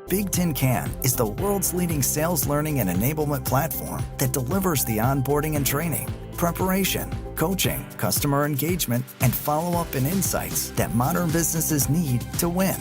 Big Tin Can is the world's leading sales learning and enablement platform that delivers the onboarding and training, preparation, coaching, customer engagement, and follow-up and insights that modern businesses need to win.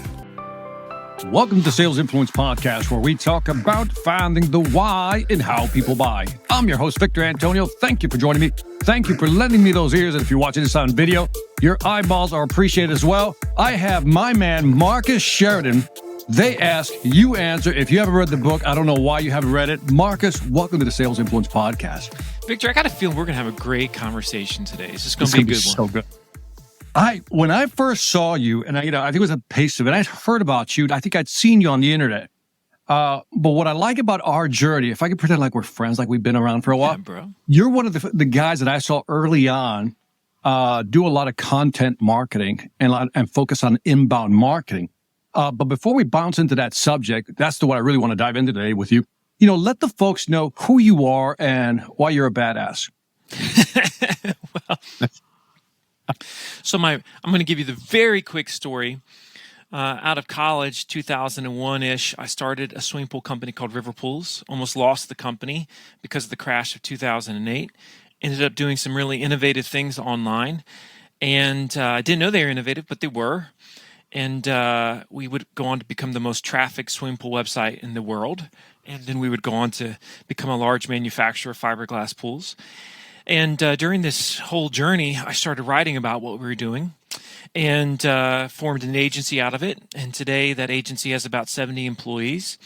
Welcome to Sales Influence Podcast, where we talk about finding the why in how people buy. I'm your host, Victor Antonio. Thank you for joining me. Thank you for lending me those ears. And if you're watching this on video, your eyeballs are appreciated as well. I have my man, Marcus Sheridan. They ask, you answer. If you haven't read the book, I don't know why you haven't read it. Marcus, welcome to the Sales Influence Podcast. Victor, I got a feeling we're going to have a great conversation today. This is going to be a good one. So good. When I first saw you, and I think it was a pace of it, I'd heard about you. I think I'd seen you on the internet. But what I like about our journey, if I could pretend like we're friends, like we've been around for a while, bro. You're one of the guys that I saw early on do a lot of content marketing and focus on inbound marketing. But before we bounce into that subject, that's what I really want to dive into today with you. You know, let the folks know who you are and why you're a badass. So I'm going to give you the very quick story. Out of college, 2001-ish, I started a swimming pool company called River Pools. Almost lost the company because of the crash of 2008. Ended up doing some really innovative things online. And I didn't know they were innovative, but they were. And we would go on to become the most trafficked swimming pool website in the world. And then we would go on to become a large manufacturer of fiberglass pools. And during this whole journey, I started writing about what we were doing and formed an agency out of it. And today that agency has about 70 employees.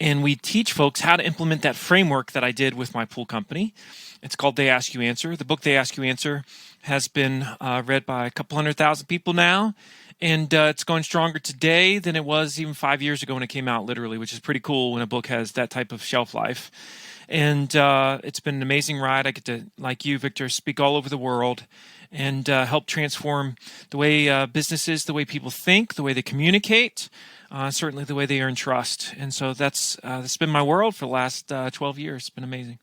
And we teach folks how to implement that framework that I did with my pool company. It's called They Ask You Answer. The book They Ask You Answer has been read by a couple 100,000 people now. And it's going stronger today than it was even 5 years ago when it came out, literally, which is pretty cool when a book has that type of shelf life. And it's been an amazing ride. I get to, like you, Victor, speak all over the world and help transform the way businesses, the way people think, the way they communicate, certainly the way they earn trust. And so that's been my world for the last 12 years. It's been amazing.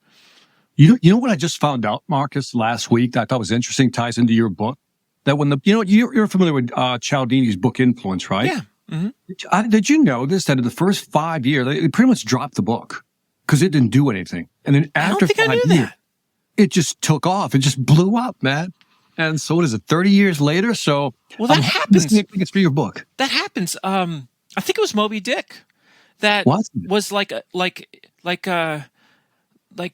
You know what I just found out, Marcus, last week that I thought was interesting, ties into your book? That when you're familiar with Cialdini's book Influence, right? Yeah. Mm-hmm. Did you know this, that in the first 5 years, they pretty much dropped the book because it didn't do anything. And then after 5 years, it just took off. It just blew up, man. And so what is it, 30 years later? So well, that happens. I think it's for your book. That happens. I think it was Moby Dick that was like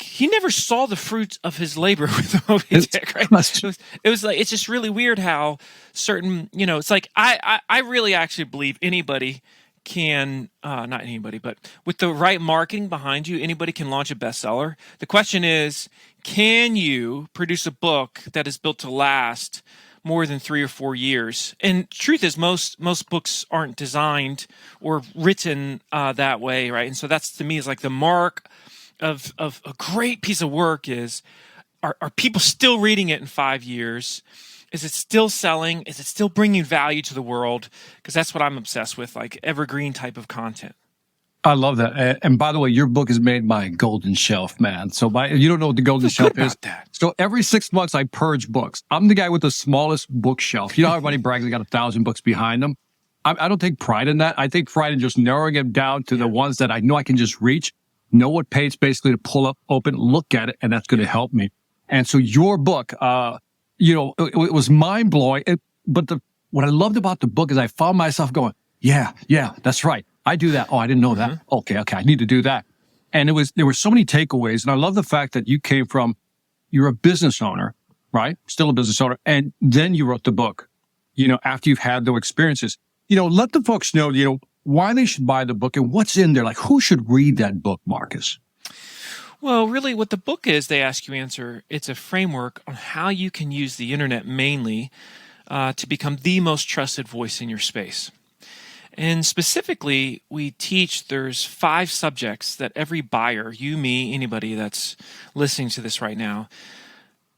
he never saw the fruits of his labor with Moby Dick, right? It was like, it's just really weird how certain, it's like, I really actually believe anybody can, not anybody, but with the right marketing behind you, anybody can launch a bestseller. The question is, can you produce a book that is built to last more than 3 or 4 years? And truth is, most books aren't designed or written that way, right? And so that's, to me, is like the mark of a great piece of work is, are people still reading it in 5 years? Is it still selling? Is it still bringing value to the world? Because that's what I'm obsessed with, like evergreen type of content. I love that. And by the way, your book is made by Golden Shelf, man. So you don't know what the Golden Shelf is. So every 6 months I purge books. I'm the guy with the smallest bookshelf. You know how everybody brags they got 1,000 books behind them? I don't take pride in that. I take pride in just narrowing it down to the ones that I know I can just reach. Know what page basically to pull up, open, look at it, and that's going to help me. And so your book, it was mind blowing. But what I loved about the book is I found myself going, yeah, that's right. I do that. Oh, I didn't know that. Okay, I need to do that. And there were so many takeaways. And I love the fact that you came from, you're a business owner, right? Still a business owner. And then you wrote the book, after you've had those experiences. Let the folks know, why they should buy the book and what's in there. Like, who should read that book, Marcus? Well, really what the book is, They Ask You Answer, it's a framework on how you can use the internet mainly to become the most trusted voice in your space. And specifically, we teach there's 5 subjects that every buyer, you, me, anybody that's listening to this right now,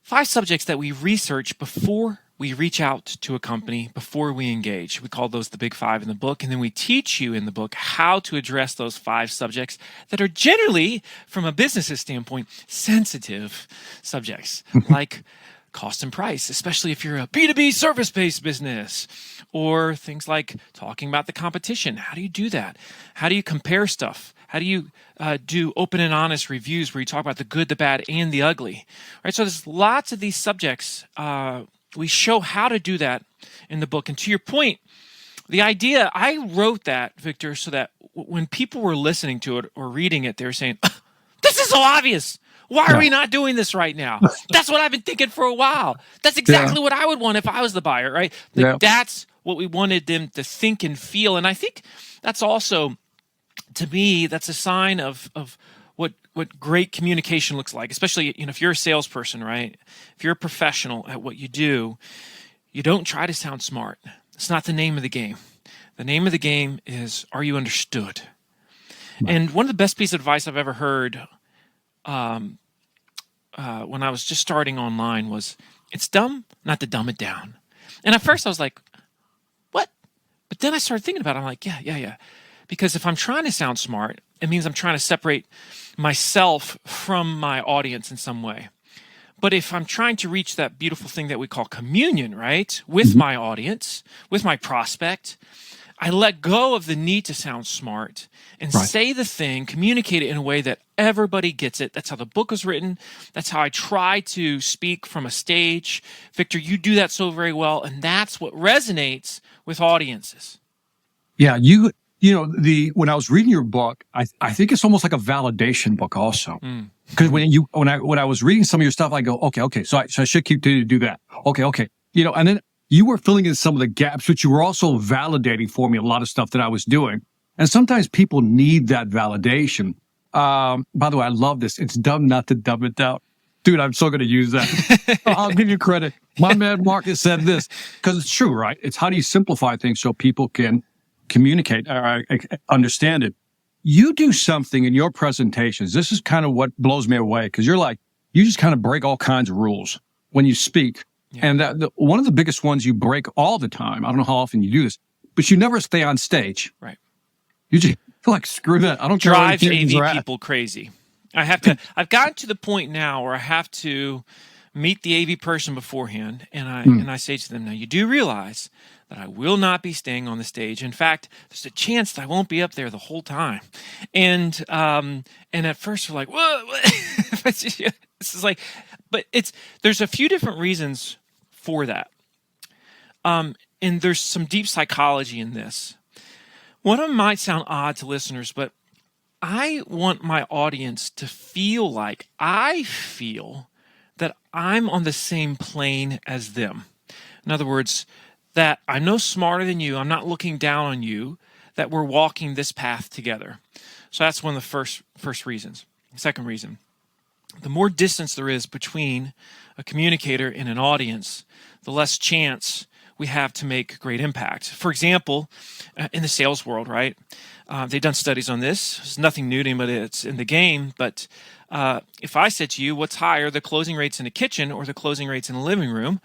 5 subjects that we research before we reach out to a company, before we engage. We call those the big 5 in the book. And then we teach you in the book how to address those 5 subjects that are generally, from a business's standpoint, sensitive subjects like cost and price, especially if you're a B2B service-based business, or things like talking about the competition. How do you do that? How do you compare stuff? How do you do open and honest reviews where you talk about the good, the bad, and the ugly? Right. So there's lots of these subjects. We show how to do that in the book. And to your point, the idea, I wrote that, Victor, so that when people were listening to it or reading it, they were saying, this is so obvious. Why are we not doing this right now? That's what I've been thinking for a while. That's exactly what I would want if I was the buyer, right? Like, that's what we wanted them to think and feel. And I think that's also, to me, that's a sign of what great communication looks like, especially, if you're a salesperson, right? If you're a professional at what you do, you don't try to sound smart. It's not the name of the game. The name of the game is, are you understood? Right. And one of the best pieces of advice I've ever heard when I was just starting online was, it's dumb not to dumb it down. And at first I was like, what? But then I started thinking about it. I'm like, yeah. Because if I'm trying to sound smart, it means I'm trying to separate myself from my audience in some way. But if I'm trying to reach that beautiful thing that we call communion, right, with my audience, with my prospect, I let go of the need to sound smart and say the thing, communicate it in a way that everybody gets it. That's how the book was written. That's how I try to speak from a stage. Victor, you do that so very well, and that's what resonates with audiences. Yeah, when I was reading your book, I think it's almost like a validation book also. Because when I was reading some of your stuff, I go, okay, so I should continue to do that. Okay. And then you were filling in some of the gaps, but you were also validating for me a lot of stuff that I was doing. And sometimes people need that validation. By the way, I love this. It's dumb not to dumb it down. Dude, I'm so going to use that. I'll give you credit. My man Marcus said this, because it's true, right? It's how do you simplify things so people can communicate or understand it. You do something in your presentations. This is kind of what blows me away, because you just kind of break all kinds of rules when you speak. Yeah. And one of the biggest ones you break all the time, I don't know how often you do this, but you never stay on stage. Right. You just feel like, screw that. I don't care. Drives AV people crazy. I've gotten to the point now where I have to meet the AV person beforehand, and I say to them, now you do realize that I will not be staying on the stage. In fact, there's a chance that I won't be up there the whole time. And at first we're like, whoa. This is like, but there's a few different reasons for that. And there's some deep psychology in this. One of them might sound odd to listeners, but I want my audience to feel like I feel that I'm on the same plane as them. In other words, that I'm no smarter than you. I'm not looking down on you, that we're walking this path together. So that's one of the first reasons. Second reason, the more distance there is between a communicator and an audience, the less chance we have to make great impact. For example, in the sales world, right? They've done studies on this. It's nothing new to anybody that's in the game, but if I said to you, what's higher, the closing rates in the kitchen or the closing rates in the living room?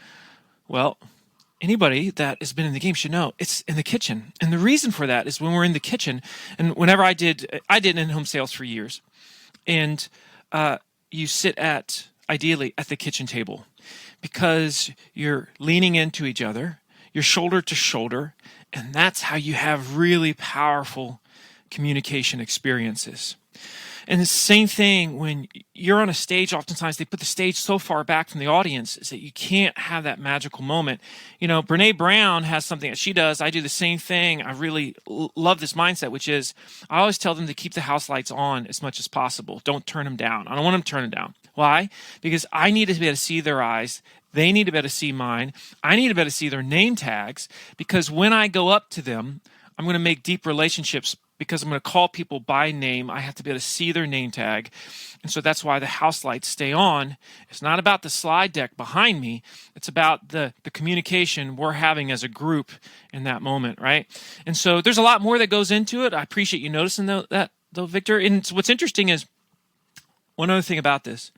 Well, anybody that has been in the game should know it's in the kitchen. And the reason for that is when we're in the kitchen, and whenever I did in-home sales for years, and you sit ideally at the kitchen table, because you're leaning into each other, you're shoulder to shoulder, and that's how you have really powerful communication experiences. And the same thing when you're on a stage, oftentimes they put the stage so far back from the audience is that you can't have that magical moment. Brene Brown has something that she does. I do the same thing. I really love this mindset, which is I always tell them to keep the house lights on as much as possible. Don't turn them down. I don't want them to turn them down. Why? Because I need to be able to see their eyes. They need to be able to see mine. I need to be able to see their name tags, because when I go up to them, I'm going to make deep relationships, because I'm going to call people by name. I have to be able to see their name tag. And so that's why the house lights stay on. It's not about the slide deck behind me. It's about the communication we're having as a group in that moment, right? And so there's a lot more that goes into it. I appreciate you noticing that, Victor. And what's interesting is, one other thing about this,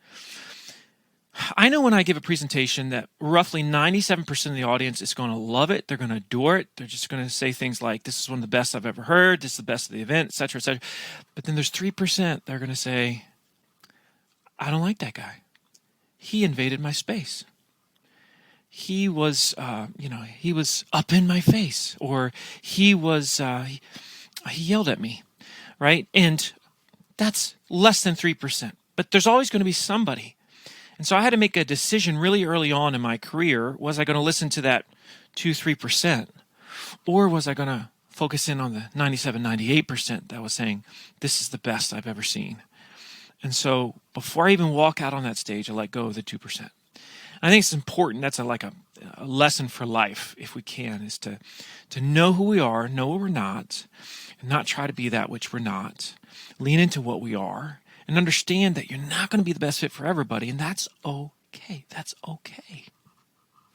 I know when I give a presentation that roughly 97% of the audience is going to love it. They're going to adore it. They're just going to say things like, this is one of the best I've ever heard. This is the best of the event, et cetera, et cetera. But then there's 3% that are going to say, I don't like that guy. He invaded my space. he was, he was up in my face, or he yelled at me, right? And that's less than 3%. But there's always going to be somebody. And so I had to make a decision really early on in my career. Was I going to listen to that 2-3%? Or was I going to focus in on the 97, 98% that was saying, this is the best I've ever seen? And so before I even walk out on that stage, I let go of the 2%. I think it's important. That's like a lesson for life, if we can, is to know who we are, know what we're not, and not try to be that which we're not. Lean into what we are and understand that you're not going to be the best fit for everybody, and that's okay. That's okay.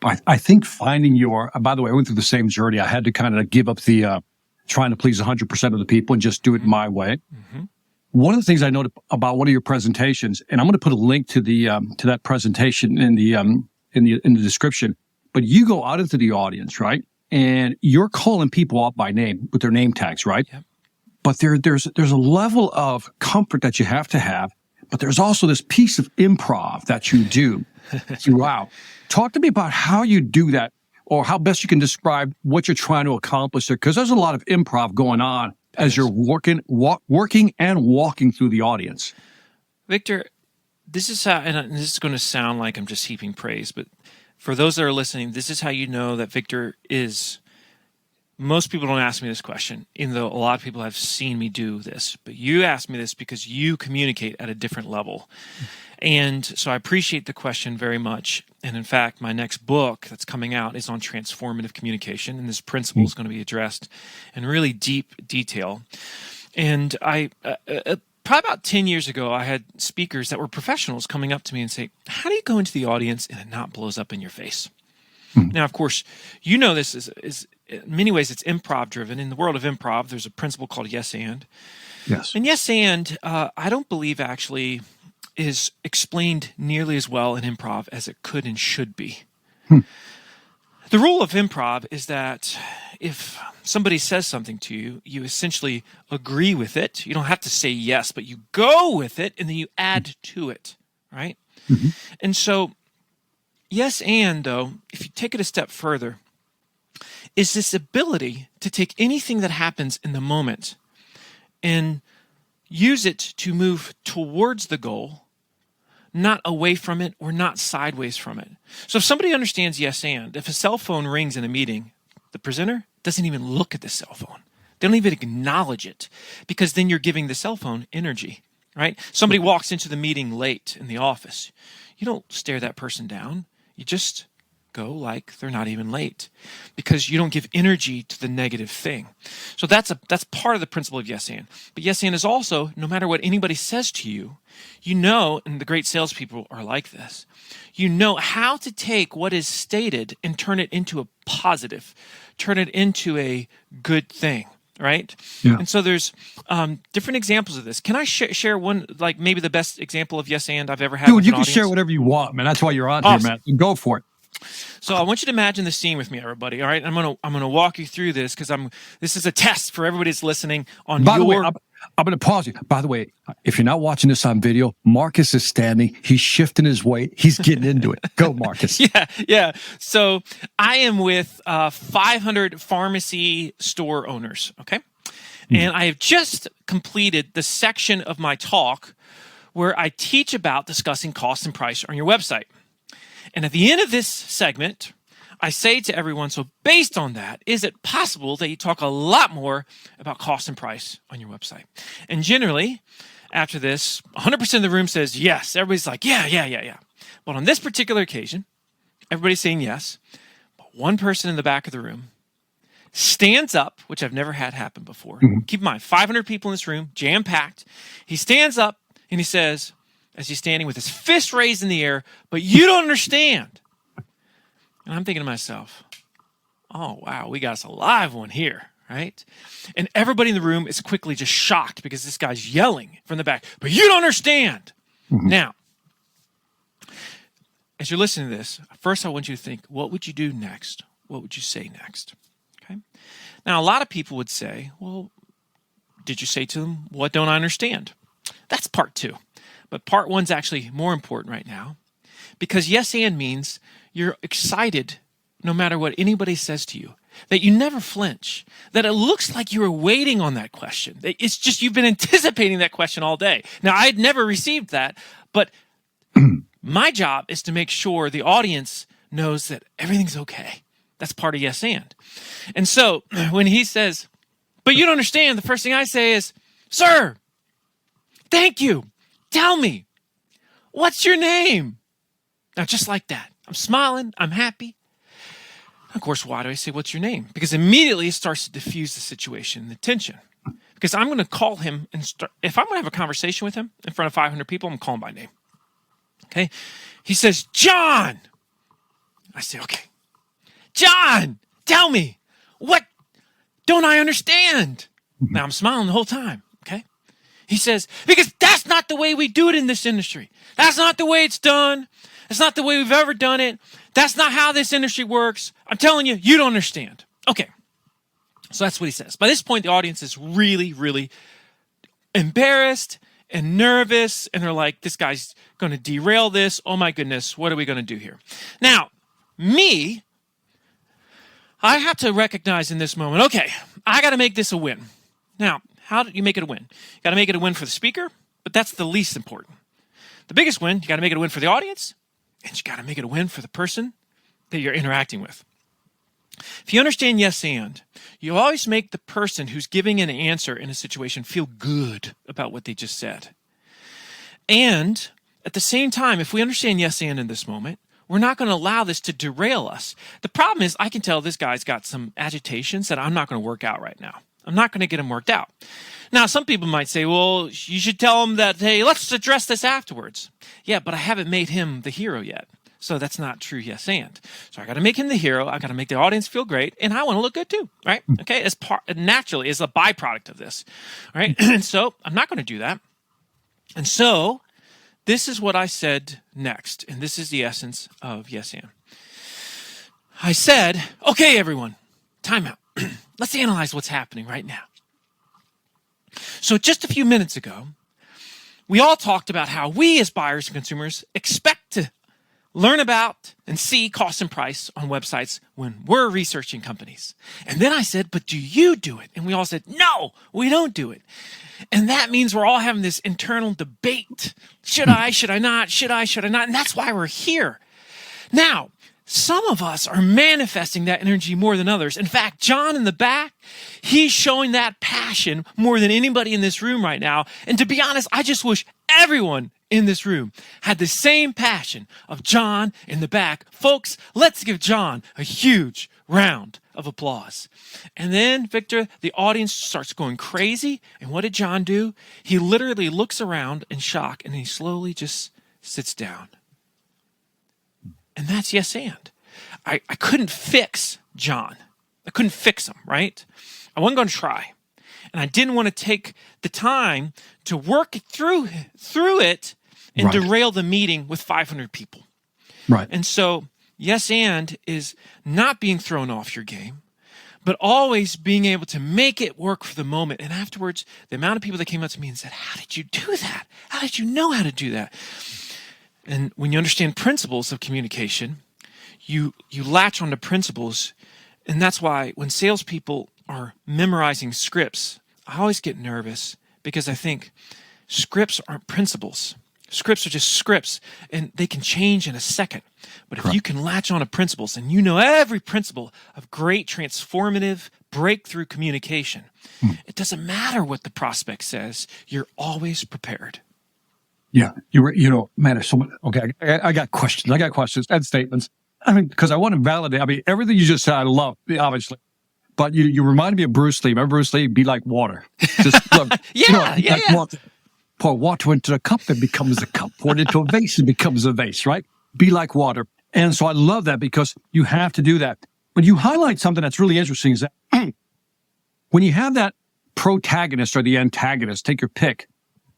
I think finding by the way, I went through the same journey. I had to kind of give up the trying to please 100% of the people and just do it my way. Mm-hmm. One of the things I noted about one of your presentations, and I'm going to put a link to to that presentation in the description, but you go out into the audience, right? And you're calling people up by name with their name tags, right? Yep. But there's a level of comfort that you have to have, but there's also this piece of improv that you do throughout. Talk to me about how you do that, or how best you can describe what you're trying to accomplish there, because there's a lot of improv going on as you're working and walking through the audience. Victor, this is how, and this is going to sound like I'm just heaping praise, but for those that are listening, this is how you know that Victor is. Most people don't ask me this question, even though a lot of people have seen me do this. But you asked me this because you communicate at a different level. And so I appreciate the question very much. And in fact, my next book that's coming out is on transformative communication. And this principle is going to be addressed in really deep detail. And I probably about 10 years ago, I had speakers that were professionals coming up to me and say, how do you go into the audience and it not blows up in your face? Now, of course, you know this is in many ways it's improv driven. In the world of improv, there's a principle called yes and. Yes. And yes and, I don't believe actually is explained nearly as well in improv as it could and should be. The rule of improv is that if somebody says something to you, you essentially agree with it. You don't have to say yes, but you go with it and then you add to it, right? Mm-hmm. And so yes and, though, if you take it a step further, is this ability to take anything that happens in the moment and use it to move towards the goal, not away from it or not sideways from it. So if somebody understands yes and, if a cell phone rings in a meeting, the presenter doesn't even look at the cell phone. They don't even acknowledge it, because then you're giving the cell phone energy, right? Somebody walks into the meeting late in the office. You don't stare that person down. You just go like they're not even late, because you don't give energy to the negative thing. So that's part of the principle of yes and. But yes and is also, no matter what anybody says to you, you know, and the great salespeople are like this, you know how to take what is stated and turn it into a positive, turn it into a good thing, right? Yeah. And so there's different examples of this. Can I share one, like maybe the best example of yes and I've ever had? Dude, you can share whatever you want, man. That's why you're on here, man. Go for it. So I want you to imagine the scene with me, everybody. All right, I'm gonna walk you through this, because this is a test for everybody that's listening. By the way, I'm going to pause you. By the way, if you're not watching this on video, Marcus is standing. He's shifting his weight. He's getting into it. Go, Marcus. Yeah. So I am with 500 pharmacy store owners. Okay, and I have just completed the section of my talk where I teach about discussing cost and price on your website. And at the end of this segment, I say to everyone, so based on that, is it possible that you talk a lot more about cost and price on your website? And generally, after this, 100% of the room says yes. Everybody's like, yeah. But on this particular occasion, everybody's saying yes. But one person in the back of the room stands up, which I've never had happen before. Mm-hmm. Keep in mind, 500 people in this room, jam-packed. He stands up and he says, as he's standing with his fist raised in the air, but you don't understand. And I'm thinking to myself, oh, wow, we got us a live one here, right? And everybody in the room is quickly just shocked because this guy's yelling from the back, but you don't understand. Mm-hmm. Now, as you're listening to this, first I want you to think, what would you do next? What would you say next? Okay. Now, a lot of people would say, well, did you say to them, what don't I understand? That's part two. But part one's actually more important right now, because yes and means you're excited no matter what anybody says to you, that you never flinch, that it looks like you were waiting on that question. It's just you've been anticipating that question all day. Now, I had never received that, but my job is to make sure the audience knows that everything's okay. That's part of yes and. And so when he says, but you don't understand, the first thing I say is, sir, thank you. Tell me, what's your name? Now, just like that, I'm smiling, I'm happy. Of course, why do I say, what's your name? Because immediately it starts to diffuse the situation, the tension. Because I'm going to call him and start, if I'm going to have a conversation with him in front of 500 people, I'm going to call him by name. Okay? He says, John. I say, okay. John, tell me, what don't I understand? Now I'm smiling the whole time. Okay? He says, because that's not the way we do it in this industry. That's not the way it's done. It's not the way we've ever done it. That's not how this industry works. I'm telling you, you don't understand. Okay. So that's what he says. By this point, the audience is really, really embarrassed and nervous. And they're like, this guy's going to derail this. Oh my goodness. What are we going to do here? Now, me, I have to recognize in this moment, okay, I got to make this a win. Now, how do you make it a win? You got to make it a win for the speaker, but that's the least important. The biggest win, you got to make it a win for the audience, and you got to make it a win for the person that you're interacting with. If you understand yes and, you always make the person who's giving an answer in a situation feel good about what they just said. And at the same time, if we understand yes and in this moment, we're not going to allow this to derail us. The problem is I can tell this guy's got some agitations that I'm not going to work out right now. I'm not going to get him worked out. Now, some people might say, well, you should tell him that, hey, let's address this afterwards. Yeah, but I haven't made him the hero yet. So that's not true yes and. So I got to make him the hero. I got to make the audience feel great. And I want to look good too, right? Okay, as naturally as a byproduct of this, right? And so I'm not going to do that. And so this is what I said next. And this is the essence of yes and. I said, okay, everyone, time out. Let's analyze what's happening right now. So just a few minutes ago, we all talked about how we as buyers and consumers expect to learn about and see cost and price on websites when we're researching companies. And then I said, but do you do it? And we all said, no, we don't do it. And that means we're all having this internal debate. Should I, should I not? Should I, should I not? And that's why we're here. Now, some of us are manifesting that energy more than others. In fact, John in the back, he's showing that passion more than anybody in this room right now. And to be honest, I just wish everyone in this room had the same passion of John in the back. Folks, let's give John a huge round of applause. And then, Victor, the audience starts going crazy. And what did John do? He literally looks around in shock and he slowly just sits down. And that's yes and. I couldn't fix John. I couldn't fix him, right? I wasn't going to try. And I didn't want to take the time to work through it and derail the meeting with 500 people. Right. And so yes and is not being thrown off your game, but always being able to make it work for the moment. And afterwards, the amount of people that came up to me and said, how did you do that? How did you know how to do that? And when you understand principles of communication, you latch onto principles. And that's why when salespeople are memorizing scripts, I always get nervous because I think scripts aren't principles. Scripts are just scripts, and they can change in a second. But if you can latch onto principles and you know every principle of great transformative breakthrough communication, it doesn't matter what the prospect says. You're always prepared. Yeah, man, there's so much. Okay, I got questions. I got questions and statements. I mean, because I want to validate. I mean, everything you just said, I love, obviously. But you reminded me of Bruce Lee. Remember Bruce Lee? Be like water. Just look, water. Pour water into a cup, it becomes a cup. Pour it into a vase, it becomes a vase, right? Be like water. And so I love that because you have to do that. But you highlight something that's really interesting is that when you have that protagonist or the antagonist, take your pick.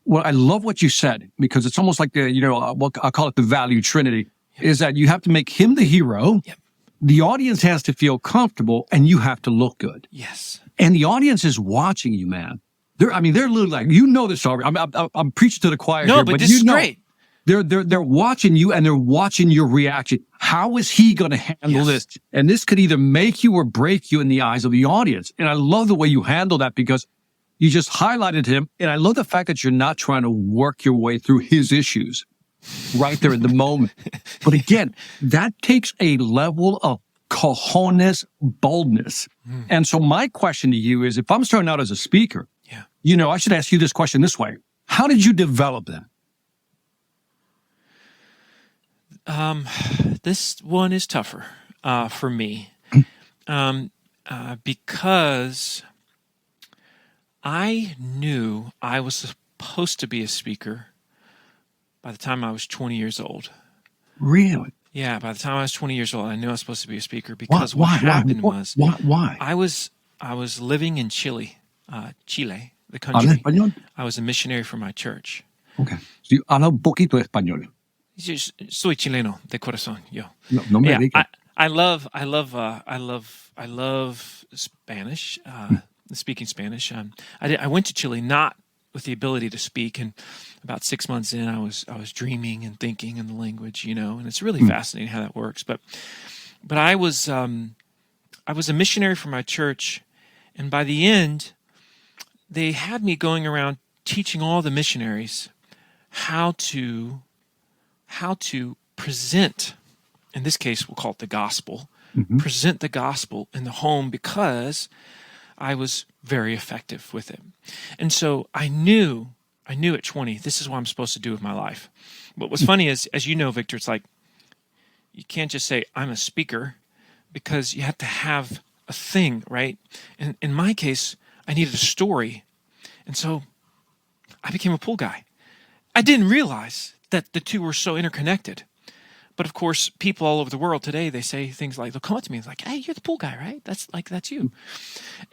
Well, I love what you said because it's almost like I'll call it the value trinity, is that you have to make him the hero. Yep. The audience has to feel comfortable and you have to look good. Yes. And the audience is watching you, man. They're literally like, this already. I'm preaching to the choir here, but this is great. They're watching you and they're watching your reaction. How is he going to handle this? And this could either make you or break you in the eyes of the audience. And I love the way you handle that because you just highlighted him. And I love the fact that you're not trying to work your way through his issues right there in the moment. But again, that takes a level of cojones boldness. And so my question to you is, if I'm starting out as a speaker, I should ask you this question this way. How did you develop them? This one is tougher for me because I knew I was supposed to be a speaker by the time I was 20 years old. Really? Yeah, by the time I was 20 years old, I knew I was supposed to be a speaker because what happened was why? I was living in Chile, the country. I was a missionary for my church. Okay. So you habla un poquito español. Soy chileno de corazón, yo. No me digas. I love Spanish, speaking Spanish. I went to Chile not with the ability to speak, and about 6 months in, I was dreaming and thinking in the language, and it's really fascinating how that works. But I was a missionary for my church, and by the end, they had me going around teaching all the missionaries how to present, in this case, we'll call it the gospel, present the gospel in the home because I was very effective with it. And so I knew at 20, this is what I'm supposed to do with my life. But what's funny is, as you know, Victor, it's like, you can't just say, I'm a speaker, because you have to have a thing, right? And in my case, I needed a story. And so I became a pool guy. I didn't realize that the two were so interconnected. But of course, people all over the world today, they say things like, they'll come up to me and like, hey, you're the pool guy, right? That's you.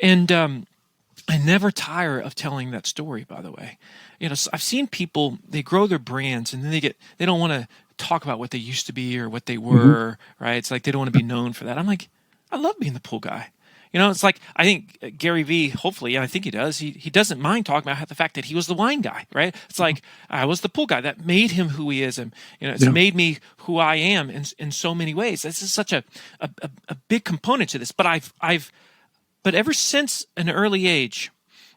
And I never tire of telling that story, by the way. I've seen people, they grow their brands and then they don't want to talk about what they used to be or what they were, right? It's like they don't want to be known for that. I'm like, I love being the pool guy. It's like, I think Gary Vee, hopefully, I think he does, he doesn't mind talking about the fact that he was the wine guy, right? It's like, I was the pool guy. That made him who he is. And, it's made me who I am in so many ways. This is such a big component to this. But but ever since an early age,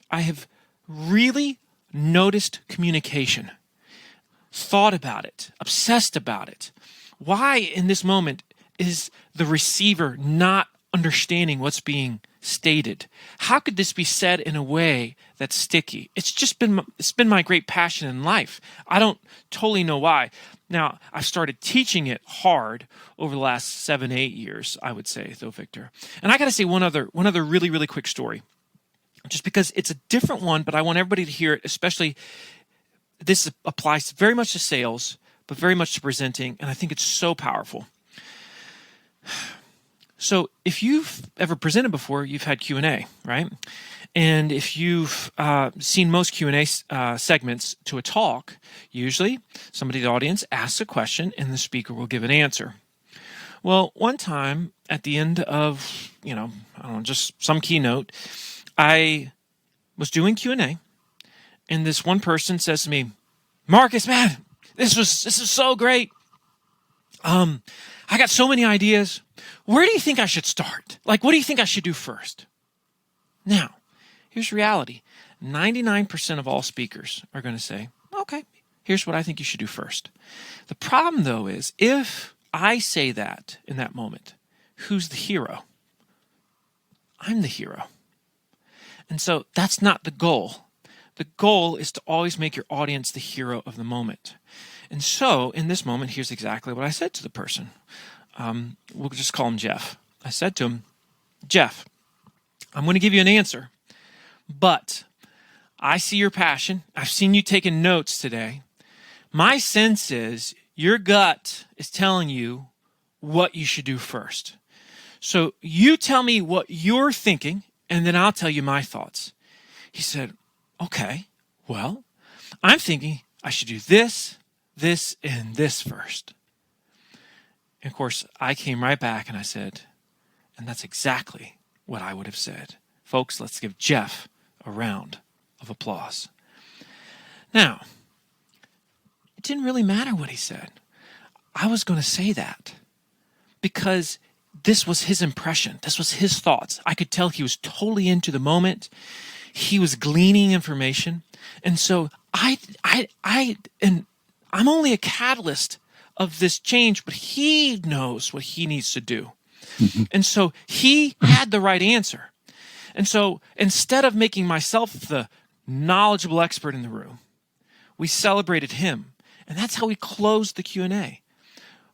I have really noticed communication, thought about it, obsessed about it. Why in this moment is the receiver not understanding what's being stated? How could this be said in a way that's sticky? It's been my great passion in life. I don't totally know why. Now, I've started teaching it hard over the last 7-8 years, I would say, though, Victor. And I got to say one other really, really quick story, just because it's a different one, but I want everybody to hear it, especially this applies very much to sales, but very much to presenting, and I think it's so powerful. So if you've ever presented before, you've had Q&A, right? And if you've seen most Q&A segments to a talk, usually somebody in the audience asks a question and the speaker will give an answer. Well, one time at the end of, I don't know, just some keynote, I was doing Q&A and this one person says to me, Marcus, man, this is so great. I got so many ideas. Where do you think I should start? Like, what do you think I should do first? Now, here's reality. 99% of all speakers are going to say, okay, here's what I think you should do first. The problem, though, is if I say that in that moment, who's the hero? I'm the hero. And so that's not the goal. The goal is to always make your audience the hero of the moment. And so in this moment, here's exactly what I said to the person. We'll just call him Jeff. I said to him, Jeff, I'm going to give you an answer, but I see your passion. I've seen you taking notes today. My sense is your gut is telling you what you should do first. So you tell me what you're thinking, and then I'll tell you my thoughts. He said, okay, well, I'm thinking I should do this, and this first. And of course, I came right back and I said, and that's exactly what I would have said. Folks, let's give Jeff a round of applause. Now, it didn't really matter what he said. I was going to say that because this was his impression. This was his thoughts. I could tell he was totally into the moment. He was gleaning information. And so and I'm only a catalyst of this change, but he knows what he needs to do. And so he had the right answer. And so instead of making myself the knowledgeable expert in the room, we celebrated him. And that's how we closed the Q&A,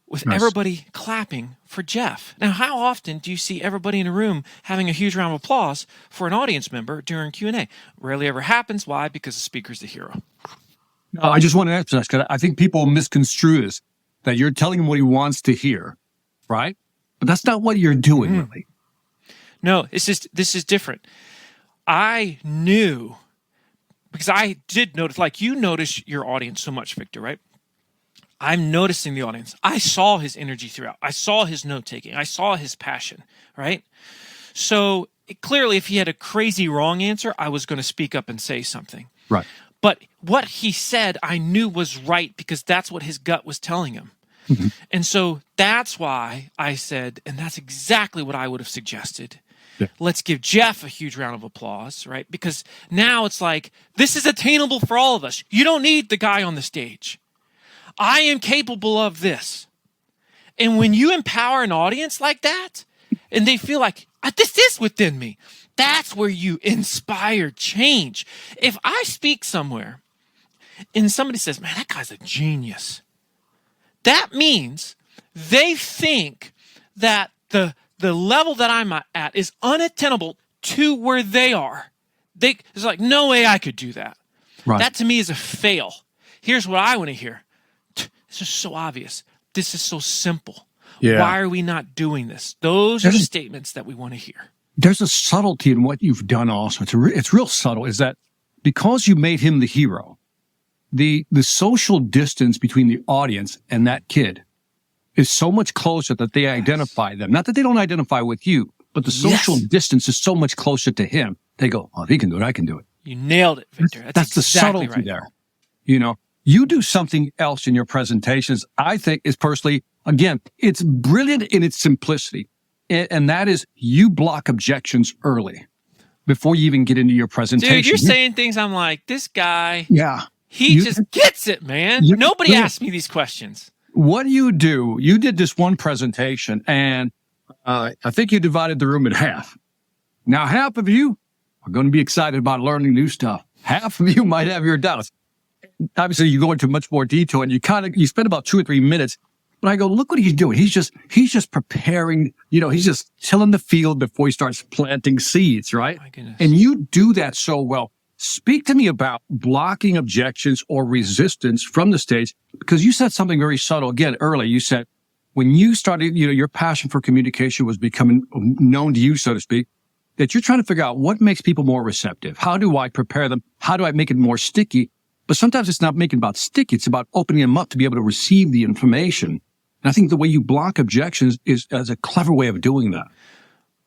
with everybody clapping for Jeff. Now, how often do you see everybody in a room having a huge round of applause for an audience member during Q&A? Rarely ever happens. Why? Because the speaker's the hero. No, I just want to emphasize, because I think people misconstrue this, that you're telling him what he wants to hear, right? But that's not what you're doing, really. No, this is different. I knew, because I did notice, like you notice your audience so much, Victor, right? I'm noticing the audience. I saw his energy throughout. I saw his note-taking. I saw his passion, right? So clearly, if he had a crazy wrong answer, I was going to speak up and say something. Right. But what he said, I knew was right because that's what his gut was telling him. And so that's why I said, and that's exactly what I would have suggested. Yeah. Let's give Jeff a huge round of applause, right? Because now it's like, this is attainable for all of us. You don't need the guy on the stage. I am capable of this. And when you empower an audience like that, and they feel like, this is within me, that's where you inspire change. If I speak somewhere and somebody says, man, that guy's a genius, that means they think that the level that I'm at is unattainable to where they are. It's like, no way I could do that. Right. That to me is a fail. Here's what I want to hear. This is so obvious. This is so simple. Yeah. Why are we not doing this? Those are the statements that we want to hear. There's a subtlety in what you've done also. It's real subtle, is that because you made him the hero, the social distance between the audience and that kid is so much closer that they identify them. Not that they don't identify with you, but the social distance is so much closer to him. They go, oh, if he can do it, I can do it. You nailed it, Victor. That's exactly the subtlety right there. You know, you do something else in your presentations, I think is personally, again, it's brilliant in its simplicity. And that is you block objections early before you even get into your presentation. Dude, you're saying things I'm like, this guy, yeah, he just gets it, man. Nobody asked me these questions. What you did this one presentation, and I think you divided the room in half. Now, half of you are going to be excited about learning new stuff. Half of you might have your doubts. Obviously, you go into much more detail, and you spend about 2 or 3 minutes. But I go, look what he's doing. He's just preparing. You know, he's just tilling the field before he starts planting seeds, right? My goodness. And you do that so well. Speak to me about blocking objections or resistance from the stage, because you said something very subtle again earlier. You said when you started, your passion for communication was becoming known to you, so to speak, that you're trying to figure out what makes people more receptive. How do I prepare them? How do I make it more sticky? But sometimes it's not making it about sticky. It's about opening them up to be able to receive the information. And I think the way you block objections is a clever way of doing that.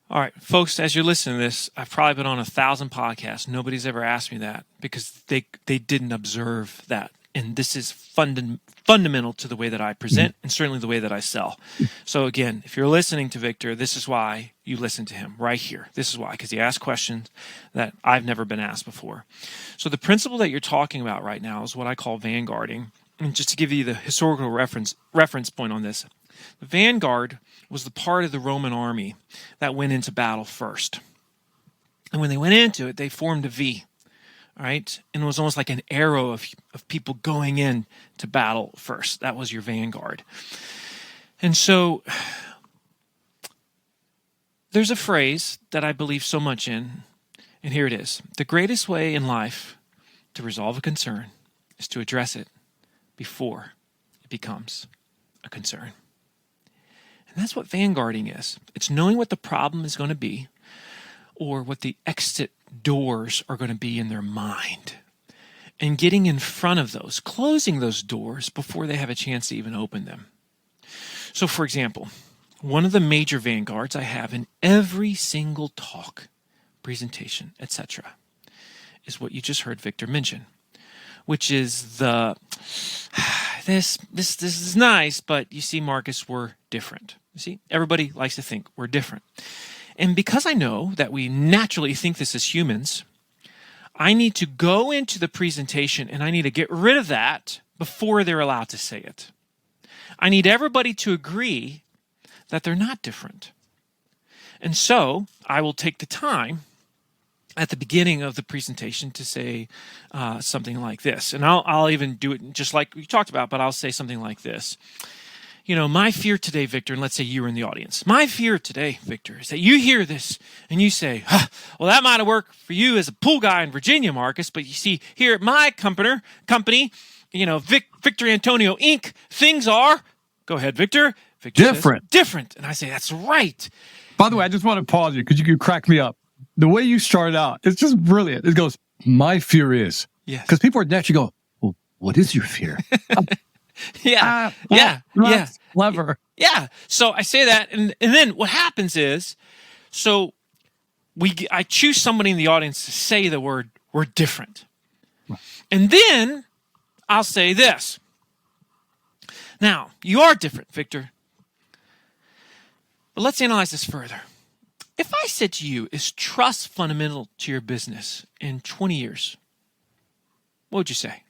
All right, folks, as you're listening to this, I've probably been on 1,000 podcasts. Nobody's ever asked me that because they didn't observe that. And this is fundamental to the way that I present and certainly the way that I sell. So again, if you're listening to Victor, this is why you listen to him right here. This is why, because he asks questions that I've never been asked before. So the principle that you're talking about right now is what I call vanguarding. And just to give you the historical reference point on this, the vanguard was the part of the Roman army that went into battle first. And when they went into it, they formed a V, all right? And it was almost like an arrow of people going in to battle first. That was your vanguard. And so there's a phrase that I believe so much in, and here it is. The greatest way in life to resolve a concern is to address it before it becomes a concern. And that's what vanguarding is. It's knowing what the problem is going to be or what the exit doors are going to be in their mind and getting in front of those, closing those doors before they have a chance to even open them. So, for example, one of the major vanguards I have in every single talk, presentation, etc., is what you just heard Victor mention, which is this is nice, but you see, Marcus, we're different. You see, everybody likes to think we're different. And because I know that we naturally think this as humans, I need to go into the presentation and I need to get rid of that before they're allowed to say it. I need everybody to agree that they're not different. And so I will take the time at the beginning of the presentation to say something like this. And I'll even do it just like we talked about, but I'll say something like this. My fear today, Victor, and let's say you were in the audience. My fear today, Victor, is that you hear this and you say, well, that might have worked for you as a pool guy in Virginia, Marcus, but you see, here at my company, Victor Antonio Inc., things are, go ahead, Victor. Victor Different. Says, different. And I say, that's right. By the way, I just want to pause you because you could crack me up. The way you started out, it's just brilliant. It goes, my fear is. Yes. Because people are naturally go, well, what is your fear? Yeah. Clever. Yeah. So I say that. And then what happens is, I choose somebody in the audience to say the word, we're different. Right. And then I'll say this. Now, you are different, Victor. But let's analyze this further. If I said to you, is trust fundamental to your business in 20 years? What would you say?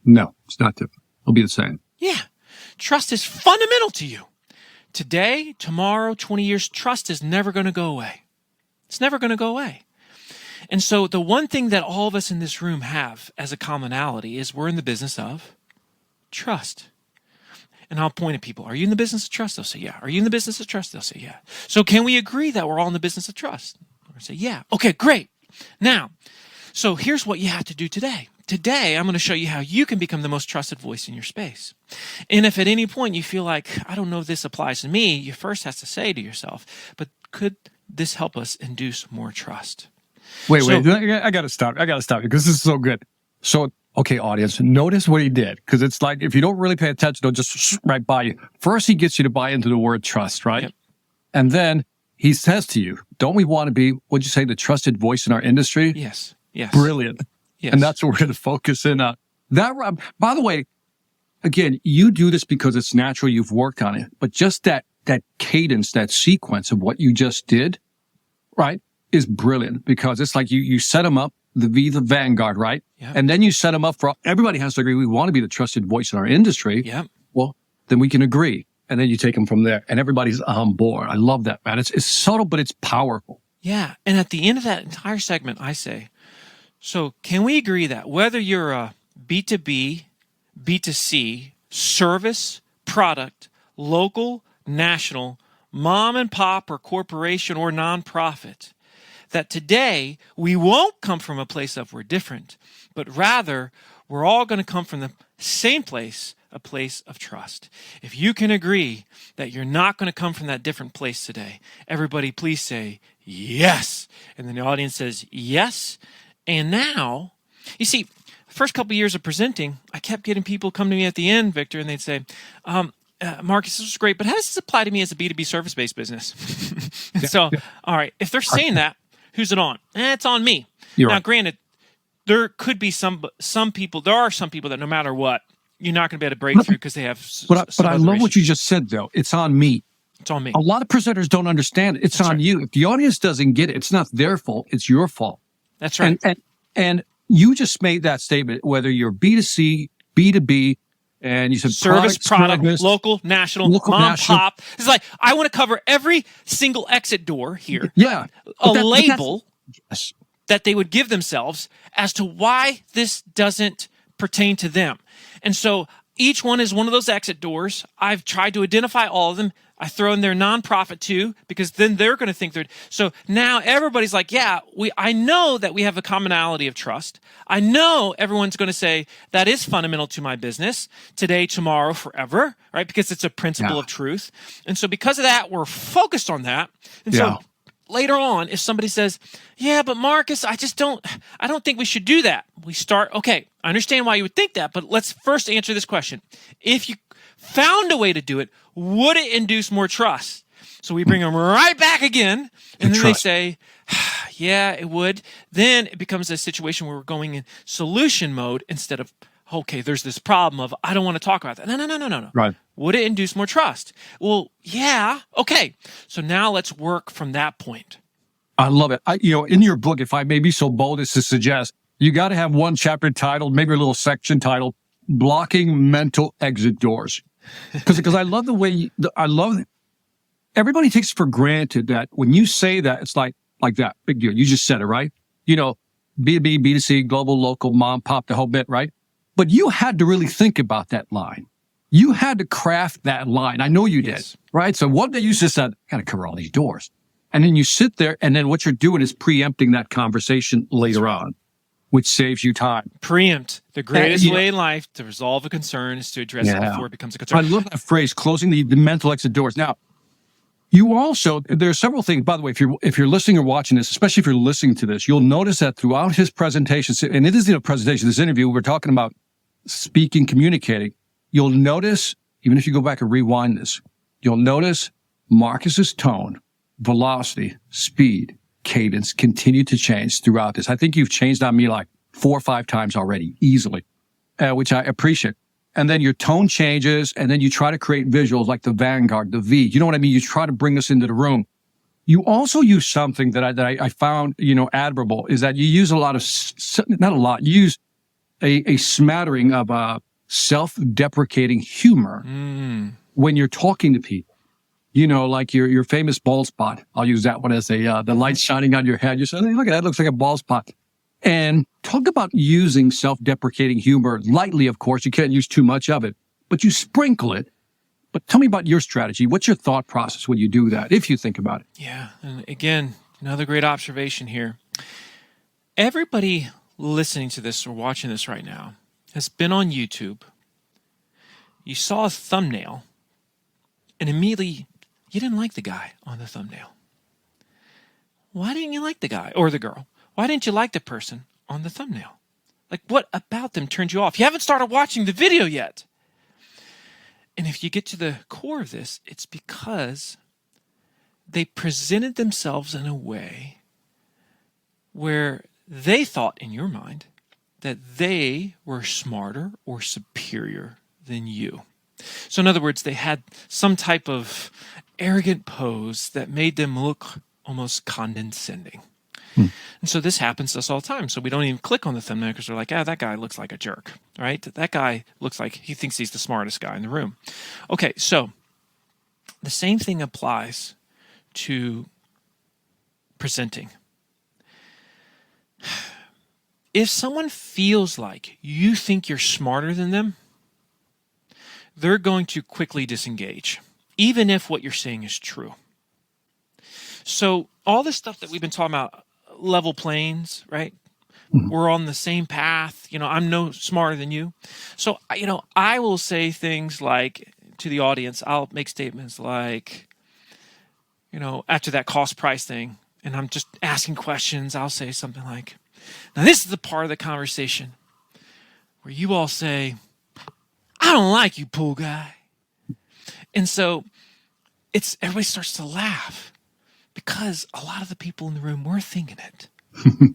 No, it's not different. It'll be the same. Yeah. Trust is fundamental to you. Today, tomorrow, 20 years, trust is never going to go away. It's never going to go away. And so the one thing that all of us in this room have as a commonality is we're in the business of trust. And I'll point at people. Are you in the business of trust? They'll say, yeah. Are you in the business of trust? They'll say, yeah. So can we agree that we're all in the business of trust? Or say, yeah. Okay, great. Now, so here's what you have to do today. Today, I'm going to show you how you can become the most trusted voice in your space. And if at any point you feel like, I don't know if this applies to me, you first have to say to yourself, but could this help us induce more trust? Wait. I got to stop you because this is so good. So, okay, audience, notice what he did, because it's like if you don't really pay attention, they'll just right by you. First, he gets you to buy into the word trust, right? Yep. And then he says to you, don't we want to be, what'd you say, the trusted voice in our industry? Yes. Brilliant. Yes. And that's what we're going to focus in on. By the way, again, you do this because it's natural, you've worked on it, but just that cadence, that sequence of what you just did, right, is brilliant, because it's like you set them up, the Vanguard, right? Yep. And then you set them up for, everybody has to agree, we want to be the trusted voice in our industry. Yep. Well, then we can agree. And then you take them from there and everybody's on board. I love that, man. It's subtle, but it's powerful. Yeah. And at the end of that entire segment, I say, so can we agree that whether you're a B2B, B2C, service, product, local, national, mom and pop or corporation or nonprofit, that today we won't come from a place of we're different, but rather we're all going to come from the same place, a place of trust. If you can agree that you're not going to come from that different place today, everybody please say yes. And then the audience says yes. And now, you see, the first couple of years of presenting, I kept getting people come to me at the end, Victor, and they'd say, Marcus, this was great, but how does this apply to me as a B2B service-based business? All right, if they're saying that, who's it on? It's on me. You're now, right. Granted, there could be some people, there are some people that no matter what, you're not going to be able to break through because they have But I love what you just said, though. It's on me. It's on me. A lot of presenters don't understand it. It's That's on right. you. If the audience doesn't get it, it's not their fault. It's your fault. That's right. And you just made that statement, whether you're B2C, B2B, and you said service, product, local, national, mom, pop. It's like, I want to cover every single exit door here. Yeah. A label that they would give themselves as to why this doesn't pertain to them. And so each one is one of those exit doors. I've tried to identify all of them. I throw in their nonprofit too, because then they're going to think they're. So now everybody's like, yeah, I know that we have a commonality of trust. I know everyone's going to say that is fundamental to my business today, tomorrow, forever, right? Because it's a principle of truth. And so because of that, we're focused on that. And so later on, if somebody says, yeah, but Marcus, I don't think we should do that. We start, okay, I understand why you would think that, but let's first answer this question. If you found a way to do it, would it induce more trust? So we bring them right back again, and then they say, yeah, it would. Then it becomes a situation where we're going in solution mode instead of okay, there's this problem of I don't want to talk about that. No. Right. Would it induce more trust? Well, yeah. Okay. So now let's work from that point. I love it. In your book, if I may be so bold as to suggest, you got to have one chapter titled, maybe a little section titled, "Blocking Mental Exit Doors," because I love the way everybody takes for granted that when you say that, it's like that big deal. You just said it, right? B2B, B2C, global, local, mom, pop, the whole bit, right? But you had to really think about that line. You had to craft that line. I know you did, right? So one day you just said, I got to cover all these doors. And then you sit there, and then what you're doing is preempting that conversation later on, which saves you time. Preempt. The greatest way in life to resolve a concern is to address it before it becomes a concern. I love that phrase, closing the mental exit doors. Now, you also, there are several things, by the way, if you're listening or watching this, especially if you're listening to this, you'll notice that throughout his presentation, and it isn't a presentation, this interview, we're talking about speaking, communicating. You'll notice, even if you go back and rewind this, you'll notice Marcus's tone, velocity, speed, cadence continue to change throughout this. I think you've changed on me like 4 or 5 times already, easily, which I appreciate. And then your tone changes, and then you try to create visuals like the Vanguard, the V. You know what I mean? You try to bring this into the room. You also use something that I found, admirable, is that you use a lot of, not a lot, you use a smattering of self-deprecating humor when you're talking to people. Like your famous bald spot. I'll use that one as the light shining on your head. You say, hey, look at that, looks like a bald spot. And talk about using self-deprecating humor lightly, of course. You can't use too much of it, but you sprinkle it. But tell me about your strategy. What's your thought process when you do that, if you think about it? Yeah. And again, another great observation here. Everybody listening to this or watching this right now has been on YouTube. You saw a thumbnail, and immediately you didn't like the guy on the thumbnail. Why didn't you like the guy or the girl? Why didn't you like the person on the thumbnail? Like, what about them turned you off? You haven't started watching the video yet. And if you get to the core of this, it's because they presented themselves in a way where they thought in your mind that they were smarter or superior than you. So in other words, they had some type of arrogant pose that made them look almost condescending. And so this happens to us all the time. So we don't even click on the thumbnail because we're like, that guy looks like a jerk, right? That guy looks like he thinks he's the smartest guy in the room. Okay, so the same thing applies to presenting. If someone feels like you think you're smarter than them, they're going to quickly disengage, even if what you're saying is true. So all this stuff that we've been talking about, level planes, right? We're on the same path. I'm no smarter than you. So, I will say things like to the audience, I'll make statements like, after that cost price thing, and I'm just asking questions, I'll say something like, now this is the part of the conversation where you all say, I don't like you, pool guy. And so everybody starts to laugh because a lot of the people in the room were thinking it.